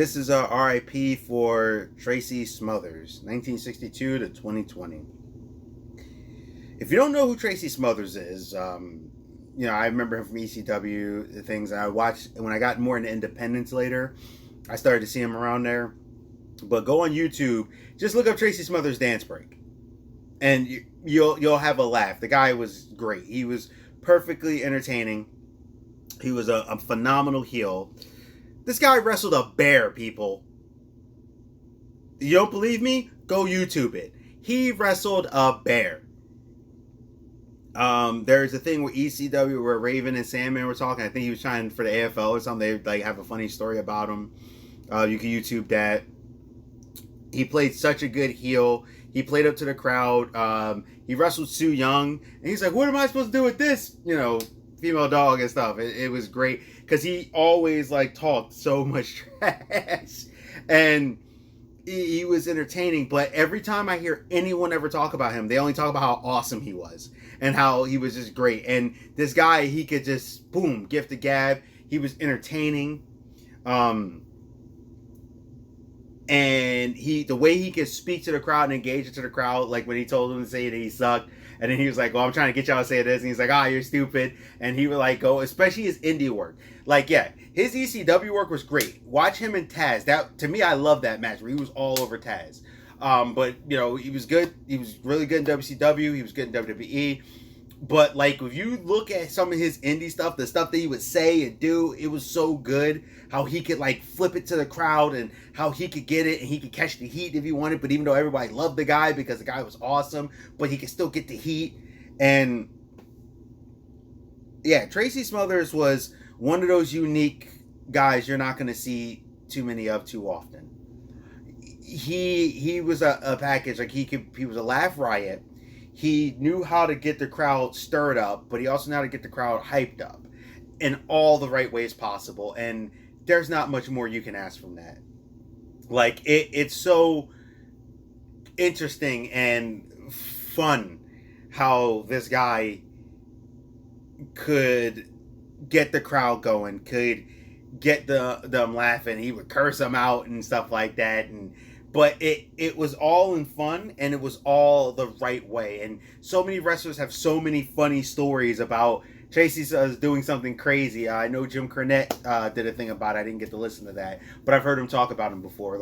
This is a RIP for Tracy Smothers, 1962 to 2020. If you don't know who Tracy Smothers is, I remember him from ECW, the things I watched. When I got more into independence later, I started to see him around there. But go on YouTube, just look up Tracy Smothers dance break, and you'll have a laugh. The guy was great. He was perfectly entertaining. He was a phenomenal heel. This guy wrestled a bear, people. You don't believe me? Go YouTube it. He wrestled a bear. There's a thing where ECW where Raven and Sandman were talking. I think he was trying for the AFL or something. They have a funny story about him. You can YouTube that. He played such a good heel. He played up to the crowd. He wrestled Sue Young, and he's like, "What am I supposed to do with this?" Female dog and stuff. It was great because he always talked so much trash, and he was entertaining. But every time I hear anyone ever talk about him, they only talk about how awesome he was and how he was just great. And this guy, he could just boom, gift a gab. He was entertaining. And the way he could speak to the crowd and engage into the crowd, like when he told them to say that he sucked, and then he was like, "Well, I'm trying to get y'all to say this," and he's like, "You're stupid," and he would go, especially his indie work. His ECW work was great. Watch him and Taz. That, to me, I love that match where he was all over Taz. But he was good. He was really good in WCW. He was good in WWE. But if you look at some of his indie stuff, the stuff that he would say and do, it was so good. How he could flip it to the crowd and how he could get it and he could catch the heat if he wanted. But even though everybody loved the guy because the guy was awesome, but he could still get the heat. And yeah, Tracy Smothers was one of those unique guys you're not going to see too many of too often. He was a package. He was a laugh riot. He knew how to get the crowd stirred up, but he also knew how to get the crowd hyped up in all the right ways possible. And there's not much more you can ask from that. It's so interesting and fun how this guy could get the crowd going, could get them laughing. He would curse them out and stuff like that. But it was all in fun, and it was all the right way. And so many wrestlers have so many funny stories about Tracy doing something crazy. I know Jim Cornette did a thing about it. I didn't get to listen to that, but I've heard him talk about him before.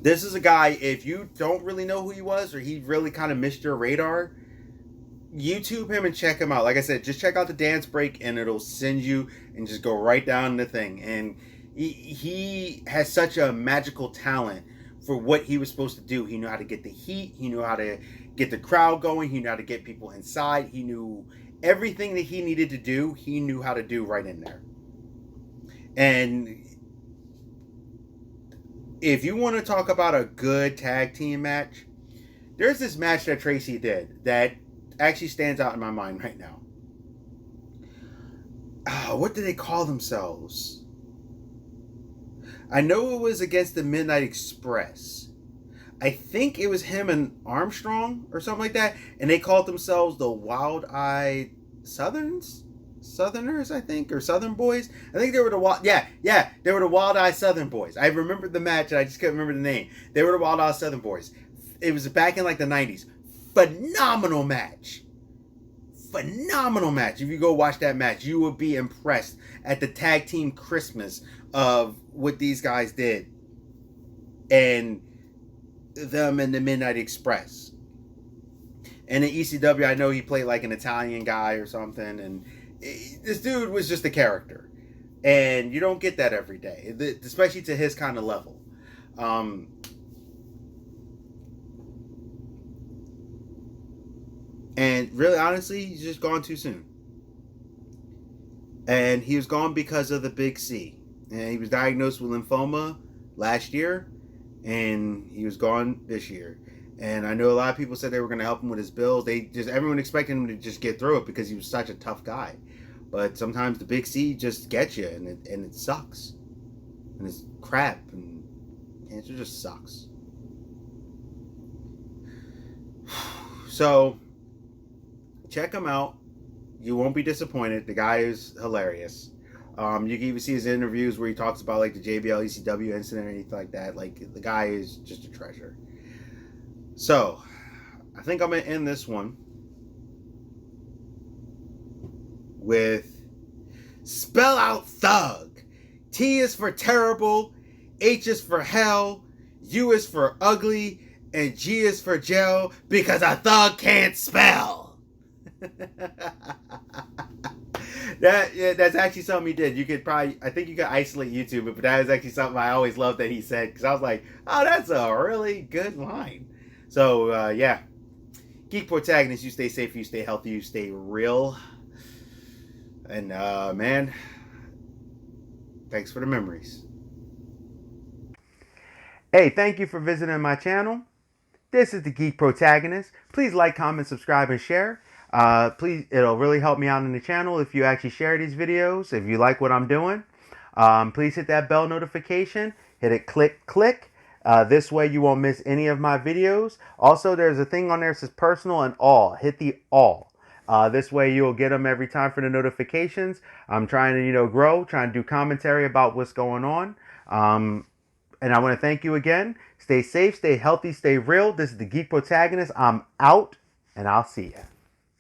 This is a guy, if you don't really know who he was, or he really kind of missed your radar, YouTube him and check him out. Like I said, just check out the dance break, and it'll send you and just go right down the thing. And he has such a magical talent for what he was supposed to do. He knew how to get the heat. He knew how to get the crowd going. He knew how to get people inside. He knew everything that he needed to do. He knew how to do right in there. And if you want to talk about a good tag team match, there's this match that Tracy did that actually stands out in my mind right now. What do they call themselves? I know it was against the Midnight Express. I think it was him and Armstrong or something like that. And they called themselves the Wild-Eyed Southerners, I think, or Southern Boys. I think they were they were the Wild-Eyed Southern Boys. I remembered the match and I just couldn't remember the name. They were the Wild-Eyed Southern Boys. It was back in the 90s. Phenomenal match. Phenomenal match. If you go watch that match, you will be impressed at the tag team Christmas of what these guys did and them in the Midnight Express. And in ECW, I know he played an Italian guy or something, and this dude was just a character, and you don't get that every day, especially to his kind of level. And really, honestly, he's just gone too soon. And he was gone because of the Big C. And he was diagnosed with lymphoma last year, and he was gone this year. And I know a lot of people said they were going to help him with his bills. Everyone expected him to just get through it because he was such a tough guy. But sometimes the Big C just gets you, and it sucks. And it's crap, and cancer just sucks. So, check him out. You won't be disappointed. The guy is hilarious. You can even see his interviews where he talks about like the JBL ECW incident or anything like that. Like the guy is just a treasure. So I think I'm gonna end this one with spell out thug. T is for terrible, H is for hell, U is for ugly, and G is for jail because a thug can't spell. That's actually something he did. You could probably, I think you could isolate YouTube, but that is actually something I always loved that he said, because I was like, oh, that's a really good line. So yeah, Geek Protagonist, you stay safe, you stay healthy, you stay real, and man, thanks for the memories. Hey, thank you for visiting my channel. This is the Geek Protagonist. Please like, comment, subscribe, and share. Please, it'll really help me out in the channel if you actually share these videos. If you like what I'm doing, please hit that bell notification. Hit it, click. This way you won't miss any of my videos. Also, there's a thing on there that says personal and all. Hit the all. This way you'll get them every time for the notifications. I'm trying to, grow, trying to do commentary about what's going on. And I want to thank you again. Stay safe, stay healthy, stay real. This is the Geek Protagonist. I'm out, and I'll see ya.